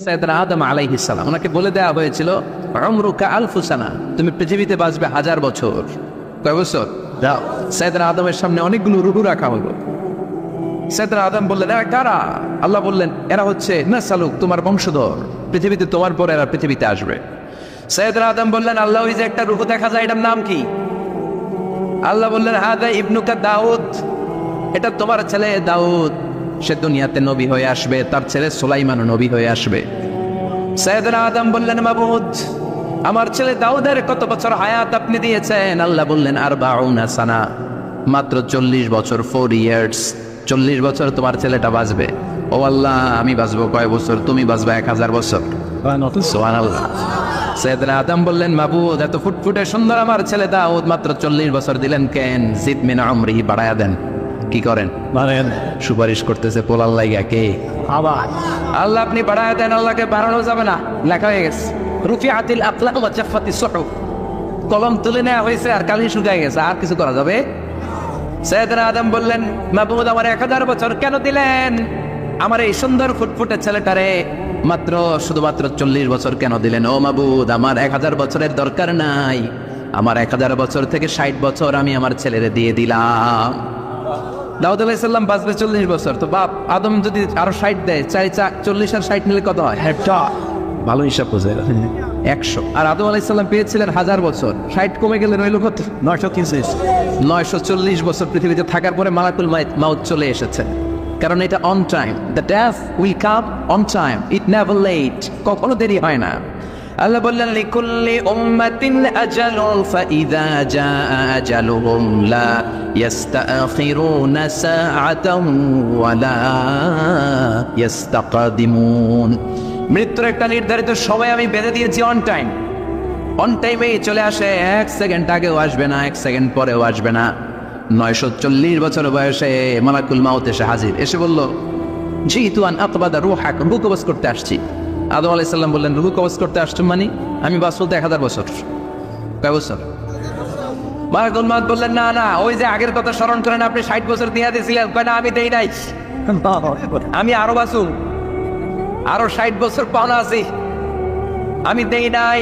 সাইয়েদনা আদম আলাইহিস সালাম, ওনাকে বলে দেওয়া হয়েছিল উমরুকা আলফু সানা, তুমি পৃথিবীতে বাঁচবে 1000 বছর। কয় বছর? দাও। সাইয়েদনা আদমের সামনে অনেকগুলো রূহ রাখা হলো। সাইয়েদনা আদম বললেন, এরা কারা? আল্লাহ বললেন, এরা হচ্ছে নাসালুক, তোমার বংশধর, পৃথিবীতে তোমার পরে এরা পৃথিবীতে আসবে। সাইয়েদনা আদম বললেন, আল্লাহ, ওই যে একটা রূহ দেখা যায়, এটার নাম কি? আল্লাহ বললেন, হাদা ইবনুকা দাউদ, এটা তোমার ছেলে দাউদ, সে দুনিয়াতে নবী হয়ে আসবে, তার ছেলে সুলাইমানও নবী হয়ে আসবে। সাইয়েদনা আদম বললেন, মাবুদ, আমার ছেলে দাউদের কত বছর হায়াত আপনি দিয়েছেন? আল্লাহ বললেন, আরবাউনা সানা, মাত্র 40 বছর, 4 ইয়ার্স, 40 বছর তোমার ছেলেটা বাঁচবে। ও আল্লাহ, আমি বাঁচবো কয় বছর? তুমি বাঁচবে 1000 বছর। সুবহানাল্লাহ। সাইয়েদনা আদম বললেন, মাবুদ, এত ফুটফুটে সুন্দর আমার ছেলে দাউদ, মাত্র 40 বছর দিলেন কেন? জিদ মিন উমরিহি, বাড়ায়া দেন। কি করেন? সুপারিশ করতেছে পোলার লাইগা। কে? আল্লাহ, আপনি বাড়ায়া দেন। আল্লাহকে বাড়ানো যাবে না, লেখা হয়ে গেছে, রুফিআতিল আকলাম ওয়া জাফাতিস সুহুফ, কলম তুলে নেওয়া হয়েছে আর কালি শুকায় গেছে, আর কিছু করা যাবে? সাইয়েদনা আদম বললেন, মাবুদ, আমার 1000 বছর কেন দিলেন? আমার এই সুন্দর ফুটফুটে ছেলেটারে মাত্র শুধুমাত্র 40 বছর কেন দিলেন? ও মাবুদ, আমার 1000 বছরের দরকার নাই, আমার 1000 বছর থেকে 60 বছর আমি আমার ছেলেরে দিয়ে দিলাম। দাউদ আলাইহিস সালাম বাঁচবে 40 বছর, তো বাপ আদম যদি আরো 60 দেয়, 40 আর 60 মিলে কত হয়? ভালো হিসাব বোঝে, 100। আর আদম আলাইহিস সালাম পেয়েছিলেন 1000 বছর, 60 কমে গেলে রইল কত? 940 বছর পৃথিবীতে থাকার পরে মালাকুল মাউত চলে এসেছে। কারণ এটা on time, the death will come on time, it never late, কখনো দেরি হয় না। আল্লাহ বললেন, লিকুল্লি উম্মাতিন আজালুন ফাইযা জাআ আজালুহুম লা ইস্তাখিরুনা সাআতান ওয়া লা ইস্তাকদিমুন। মৃত্যুর একটা নির্ধারিত সময় আমি বেঁধে দিয়েছি, অন টাইম, অন টাইমেই চলে আসে, 1 সেকেন্ড আগেও আসবে না, 1 সেকেন্ড পরেও আসবে না। 940 বছর বয়সে মালাকুল মাউত এসে হাজির, এসে বলল, জিতু আন আকবাদা রূহাক, রূহ কবজ করতে আসছি। আদম আলাইহিস সালাম বললেন, রূহ কবজ করতে আসছো মানে? আমি বাঁচবো তো 1000 বছর। কয় বছর? মালাকুল মাউত বললেন, না না, ওই যে আগের কথা স্মরণ করেন, আপনি 60 বছর দিয়ে দিয়েছিলেন। কয় না, আমি দেই নাই, আমি আরো বাঁচুন, আরো 60 বছর পাওনা আছি, আমি দেই নাই।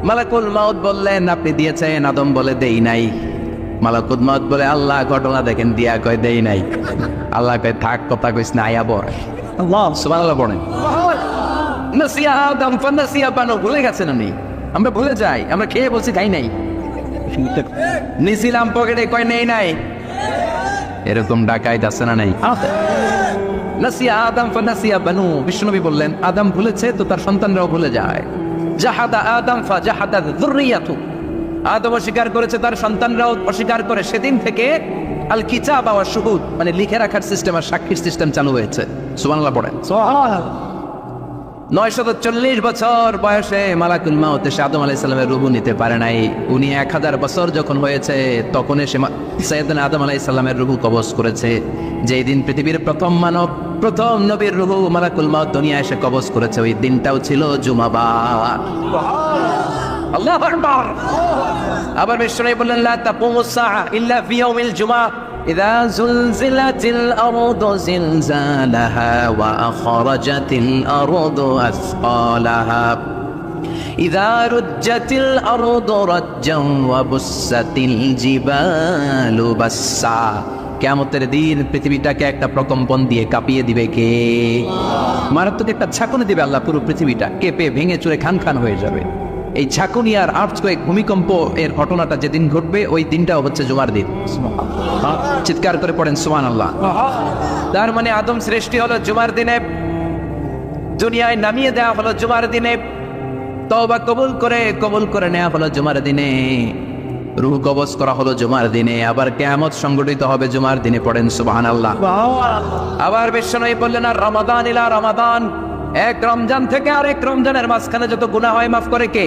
মালাকুল মাউত বললেন, আপনি দিয়েছেন। আদম বলে, দেই নাই। মালাকুল মাউত বলে, আল্লাহ, ঘটনা দেখেন, দিয়া কয় দেই নাই। আল্লাহ কয়, থাক, কথা কইস না, আয়া বল। আল্লাহ সুবহানাল্লাহ পড়েন। নাসিয়া আদম ফানাসিয়া বানু, ভুলে গেছেন উনি, আমরা ভুলে যাই, আমরা খেয়ে বলছি খাই নাই, নিছিলাম পকেটে, কয় নেই নাই। এরকম ডাকাইত আছে না নাই? নাসিয়া আদম ফানাসিয়া বানু, বিষ্ণুনবী বললেন, আদম ভুলেছে তো তার সন্তানরাও ভুলে যায়। জাহাদা আদম ফাজাহাদা যুররিয়াতু, আদম অস্বীকার করেছে, তার সন্তানরাও অস্বীকার করে। সেদিন থেকে আল কিতাব ওয়া শুহুদ, মানে লিখে রাখার সিস্টেম আর সাক্ষীর সিস্টেম চালু হয়েছে। সুবহানাল্লাহ পড়েন। 940 বছর বয়সে মালাকুল মাউত এসে আদম আলাইহিস সালামের রূহ নিতে পারে নাই। উনি 1000 বছর যখন হয়েছে, তখন এসে সাইয়েদনা আদম আলাইহিস সালামের রূহ কবজ করেছে। যেই দিন পৃথিবীর প্রথম মানব, প্রথম নবীর রূহ মালাকুল মাউত দুনিয়া এসে কবজ করেছে, ওই দিনটাও ছিল জুমাবার। আল্লাহু আকবার। আবার বিষ্ণু বললেন, লা তাকুমুস সাআ ইল্লা ফি ইয়াউমিল জুমআহ ইযা যুলজিলাতিল আরদু জিলজালাহা ওয়া আখরাজাতিল আরদু আসকালাহা ইযা রুজ্জাতিল আরদু রাজ্জান ওয়া বুসাতিল জিবালু বাসসা। কিয়ামতের দিন পৃথিবীটাকে একটা প্রকম্পন দিয়ে কাঁপিয়ে দিবে কে? মারাত্মক একটা ঝাঁকুনি দিবে আল্লাহ, পুরো পৃথিবীটা কেঁপে ভেঙে চুরে খান খান হয়ে যাবে। এই ঝাঁকুনি আর আর্থকোয়েক, ভূমিকম্প এর ঘটনাটা যেদিন ঘটবে, ওই দিনটাও হচ্ছে জুমার দিন। চিৎকার করে পড়েন সুবহানাল্লাহ। তার মানে আদম সৃষ্টি হলো জুমার দিনে, দুনিয়ায় নামিয়ে দেওয়া হলো জুমার দিনে, তওবা কবুল করে নেওয়া হলো জুমার দিনে, রূহ কবজ করা হলো জুমার দিনে, আবার কিয়ামত সংগঠিত হবে জুমার দিনে। পড়েন সুবহানাল্লাহ। আবার বিশ্বনবী বললেন, আর রমাদান ইলা রমাদান, এক রমজান থেকে আরেক রমজানের মাঝখানে যত গুনাহ হয় মাফ করে কে?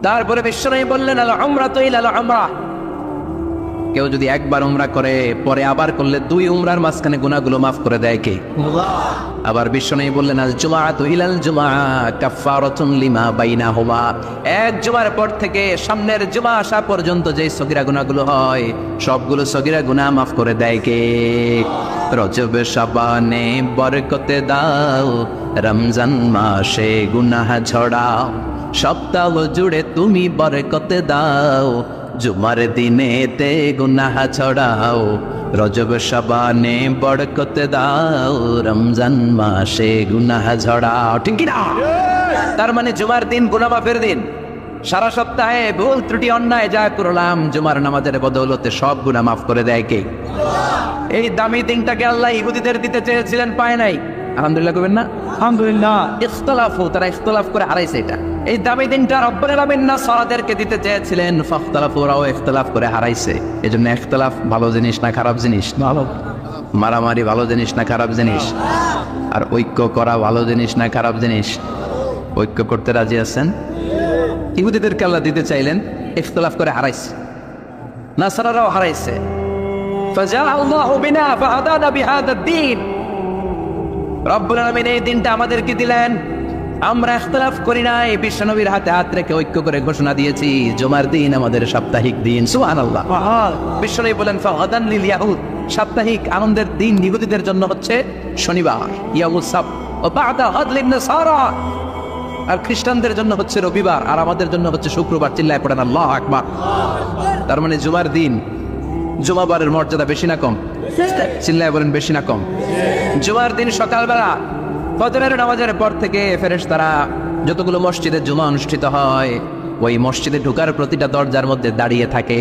তারপরে বিশ্বনবী বললেন, আল উমরাতু ইলাল উমরাহ, কেউ যদি একবার উমরা করে পরে আবার করলে 2 উমরার মাঝখানে গুনাহগুলো মাফ করে দেয় কে? আবার বিশ্বনবী বললেন, আল জুমআতু ইলাল জুমআ কাফফারাতুন লিমা বাইনাহুমা, এক জুমার পর থেকে সামনের জুমা আসা পর্যন্ত যে সগীরা গুনাহগুলো হয়, সবগুলো সগীরা গুনাহ মাফ করে দেয় কে? রজব শাবানে বরকতে দাও, রমজান মাসে গুনাহ ঝড়াও, সপ্তাহ জুড়ে তুমি বরকতে দাও, জুমার দিনেতে গুনাহ ছড়াও, রজব শাবানে বরকতে দাও, রমজান মাসে গুনাহ ঝড়াও। ঠিক কি না? তার মানে জুমার দিন গুনাহ মাফের দিন। সারা সপ্তাহে ভুল ত্রুটি অন্যায় যা করলাম, জুমার নামাজের বদৌলতে সব গুনাহ মাফ করে দেয় কে? এই দামি দিনটাকে আল্লাহ ইহুদিদের দিতে চেয়েছিলেন, পায় নাই। আলহামদুলিল্লাহ করবেন না? আলহামদুলিল্লাহ। ইখতিলাফ, তারা ইখতিলাফ করে হারাইছে এটা। এই দামি দিনটা রব্বুল আলামিন নাসারাদেরকে দিতে চেয়েছিলেন, ফাখতালাফু, ওরাও ইখতিলাফ করে হারাইছে। এজন্য ইখতিলাফ ভালো জিনিস না খারাপ জিনিস? ভালো। মারামারি ভালো জিনিস না খারাপ জিনিস? আর ঐক্য করা ভালো জিনিস না খারাপ জিনিস? ঐক্য করতে রাজি আছেন? ইহুদিদেরকে আল্লাহ দিতে চাইলেন, ইখতিলাফ করে হারাইছে। নাসারারাও হারাইছে। ফাজাআ আল্লাহু বিনা ফাহাদানা বিহাদা দ্বীন। রব্বুল আলামিন এই দিনটা আমাদেরকে দিলেন, আমরা ইখতিলাফ করি নাই, বিশ্বনবীর হাতে হাত রেখে ঐক্য করে ঘোষণা দিয়েছি জুমার দিন আমাদের সাপ্তাহিক দিন। সুবহানাল্লাহ। বিশ্বনবী বলেন ফাহাদান লিল ইয়াহুদ, সাপ্তাহিক আনন্দের দিন ইহুদিদের জন্য হচ্ছে শনিবার, ইয়াউমুস সাbt, ও বা'দা হাদ লিন নাসারা, আর খ্রিস্টানদের জন্য হচ্ছে রবিবার, আর আমাদের জন্য হচ্ছে শুক্রবার। চিল্লায় পড়েন আল্লাহু আকবার। তার মানে জুমার দিন, জুমাবারের মর্যাদা বেশি না কম? চিল্লায় বলেন বেশি না কম? জুমার দিন সকালবেলা ফজরের নামাজের পর থেকে ফেরেশতারা যতগুলো মসজিদে জুমা অনুষ্ঠিত হয়, ওই মসজিদে ঢোকার প্রতিটা দরজার মধ্যে দাঁড়িয়ে থাকে।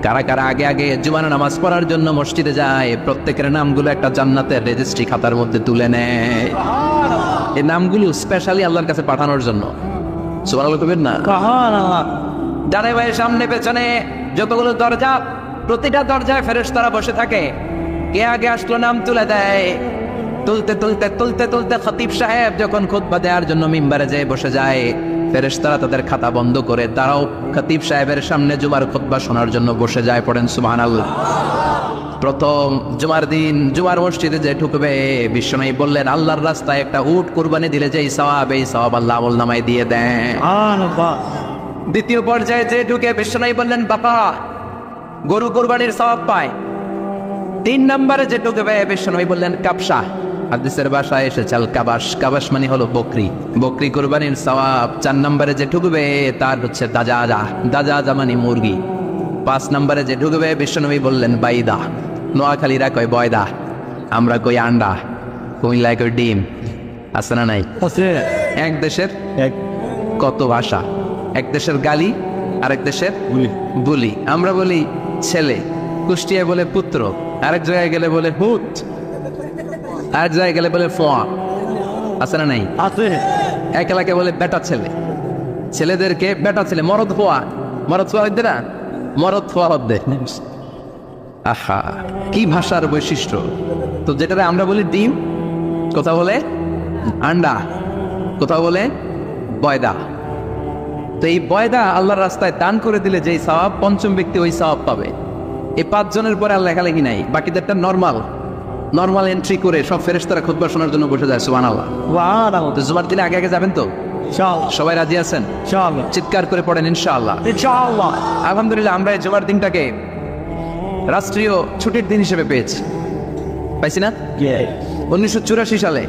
কারা কারা আগে আগে জুমার নামাজ পড়ার জন্য মসজিদে যায়, প্রত্যেকের নামগুলো একটা জান্নাতের রেজিস্ট্রি খাতার মধ্যে তুলে নেয়। এই নামগুলো স্পেশালি আল্লাহর কাছে পাঠানোর জন্য। সুবহানাল্লাহ কইবেন না? ডানে বাঁয়ে সামনে পেছনে যতগুলো দরজা, প্রতিটা দরজায় ফেরেশতারা বসে থাকে। কে আগে আসলো নাম তুলে দেয়। তুলতে তুলতে তুলতে তুলতে খতিব সাহেব যখন খুতবা দেওয়ার জন্য মিম্বারে যেয়ে বসে যায়, ফেরেশতারা তাদের খাতা বন্ধ করে তারাও খতিব সাহেবের সামনে জুমার খুতবা শোনার জন্য বসে যায়। পড়েন সুবহানাল্লাহ। প্রথম জুমার দিন জুমার মসজিদে যে ঢুকবে, বিশ্বনবী বললেন আল্লাহর রাস্তায় একটা উট কুরবানি দিলে যেই সওয়াব, এই সওয়াব আল্লাহ আমলনামায় দিয়ে দেন। দ্বিতীয় পর্যায়ে যে ঢুকে, বিশ্বনবী বললেন বাবা গরু কুরবানির সওয়াব পায়। 3 নম্বরে যে ঢুকবে, বিশ্বনবী বললেন কাবসা, হাদিসের ভাষায় এসেছে আল কাবাস, কাবাস মানে হলো বকরি, বকরি কুরবানির সওয়াব। 4 নম্বরে যে ঢুকবে তার হচ্ছে দাজাজা, দাজাজা মানে মুরগি। 5 নম্বরে যে ঢুকবে, বিশ্বনবী বললেন বাইদা, নোয়াখালীরা কয় বয়দা, আমরা কই আন্ডা, কুমিল্লায় কই ডিম। আছে না নাই? এক দেশের কত ভাষা, এক দেশের গালি আরেক দেশের বুলি। আমরা বলি ছেলে, কুষ্টিয়ায় বলে পুত্র, আরেক জায়গায় গেলে বলে হুত, আরেক জায়গায় গেলে বলে ফোয়া। আছে না নাই? এক এলাকায় বলে বেটা ছেলে, ছেলেদেরকে বেটা ছেলে, মরদ ফোয়া, মরদ ফোয়া হইতে না, মরদ ফোয়া হদ্দে। আহা, কি ভাষার বৈশিষ্ট্য! তো যেটারে আমরা বলি ডিম, কোথাও বলে আন্ডা, কোথাও বলে বয়দা। তো এই বয়দা আল্লাহর রাস্তায় দান করে দিলে যেই সওয়াব, পঞ্চম ব্যক্তি ওই সওয়াব পাবে। এই 5 জনের পরে আর লেখালেখি নাই, বাকিদেরটা নর্মাল এন্ট্রি করে সব ফেরেশতারা খুতবা শোনার জন্য বসে যায়। সুবহানাল্লাহ। তো জুমার দিনে আগে আগে যাবেন তো? সবাই রাজি আছেন? চিৎকার করে পড়েন ইনশাআল্লাহ। আলহামদুলিল্লাহ, আমরা এই জুমার দিনটাকে রাষ্ট্রীয় ছুটির দিন হিসেবে পেয়েছি, পাইছি না? 1984 সালে